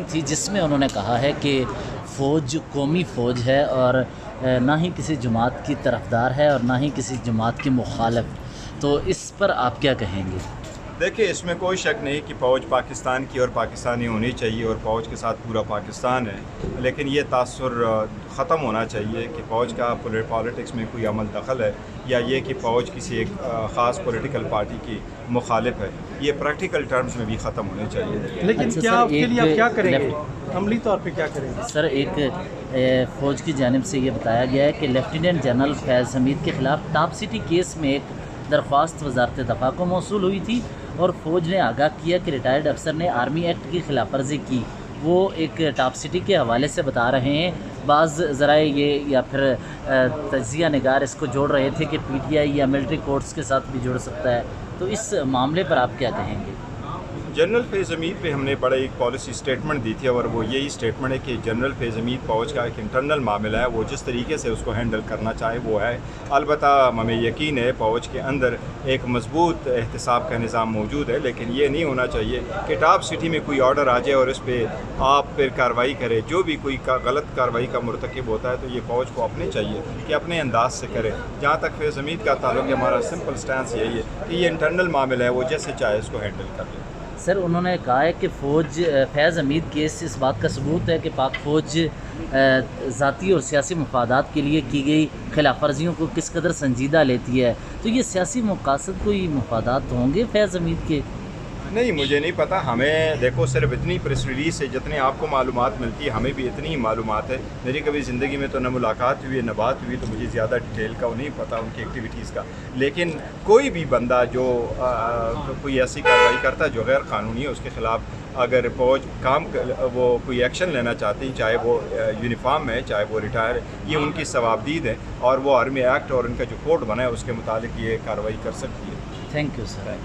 کی تھی جس میں انہوں نے کہا ہے کہ فوج قومی فوج ہے اور نہ ہی کسی جماعت کی طرفدار ہے اور نہ ہی کسی جماعت کی مخالف، تو اس پر آپ کیا کہیں گے؟ دیکھیں، اس میں کوئی شک نہیں کہ فوج پاکستان کی اور پاکستانی ہونی چاہیے اور فوج کے ساتھ پورا پاکستان ہے، لیکن یہ تاثر ختم ہونا چاہیے کہ فوج کا پالیٹکس میں کوئی عمل دخل ہے یا یہ کہ فوج کسی ایک خاص پولیٹیکل پارٹی کی مخالف ہے، یہ پریکٹیکل ٹرمز میں بھی ختم ہونے چاہیے۔ لیکن کیا اس کے لیے آپ کیا کریں گے، عملی طور پہ کیا کریں گے؟ سر، ایک فوج کی جانب سے یہ بتایا گیا ہے کہ لیفٹیننٹ جنرل فیض حمید کے خلاف ٹاپ سٹی کیس میں ایک درخواست وزارت دفاع کو موصول ہوئی تھی اور فوج نے آگاہ کیا کہ ریٹائرڈ افسر نے آرمی ایکٹ کی خلاف ورزی کی۔ وہ ایک ٹاپ سٹی کے حوالے سے بتا رہے ہیں، بعض ذرائع یہ یا پھر تجزیہ نگار اس کو جوڑ رہے تھے کہ پی ٹی آئی یا ملٹری کورٹس کے ساتھ بھی جڑ سکتا ہے، تو اس معاملے پر آپ کیا کہیں گے؟ جنرل فیض حمید پہ ہم نے بڑا ایک پالیسی سٹیٹمنٹ دی تھی اور وہ یہی سٹیٹمنٹ ہے کہ جنرل فیض حمید فوج کا ایک انٹرنل معاملہ ہے، وہ جس طریقے سے اس کو ہینڈل کرنا چاہے وہ ہے۔ البتہ ہمیں یقین ہے فوج کے اندر ایک مضبوط احتساب کا نظام موجود ہے، لیکن یہ نہیں ہونا چاہیے کہ ٹاپ سٹی میں کوئی آرڈر آ جائے اور اس پہ آپ پھر کارروائی کرے۔ جو بھی کوئی غلط کارروائی کا مرتکب ہوتا ہے تو یہ فوج کو اپنے چاہیے کہ اپنے انداز سے کرے۔ جہاں تک فیض حمید کا تعلق ہے، ہمارا سمپل سٹینس یہی ہے کہ یہ انٹرنل معاملہ ہے، وہ جیسے چاہے اس کو ہینڈل کر لے۔ سر، انہوں نے کہا ہے کہ فیض حمید کیس اس بات کا ثبوت ہے کہ پاک فوج ذاتی اور سیاسی مفادات کے لیے کی گئی خلاف ورزیوں کو کس قدر سنجیدہ لیتی ہے، تو یہ سیاسی مقاصد کوئی مفادات ہوں گے فیض حمید کے؟ نہیں، مجھے نہیں پتہ۔ ہمیں دیکھو صرف اتنی پریس ریلیز سے جتنے آپ کو معلومات ملتی ہے ہمیں بھی اتنی ہی معلومات ہے۔ میری کبھی زندگی میں تو نہ ملاقات ہوئی ہے نہ بات ہوئی، تو مجھے زیادہ ڈیٹیل کا وہ نہیں پتہ ان کی ایکٹیویٹیز کا۔ لیکن کوئی بھی بندہ جو کوئی ایسی کارروائی کرتا ہے جو غیر قانونی ہے، اس کے خلاف اگر فوج وہ کوئی ایکشن لینا چاہتی ہے، چاہے وہ یونیفارم ہے چاہے وہ ریٹائر ہے، یہ ان کی ثوابدید ہے اور وہ آرمی ایکٹ اور ان کا جو کوڈ بنا ہے اس کے متعلق یہ کارروائی کر سکتی ہے۔ Thank you sir.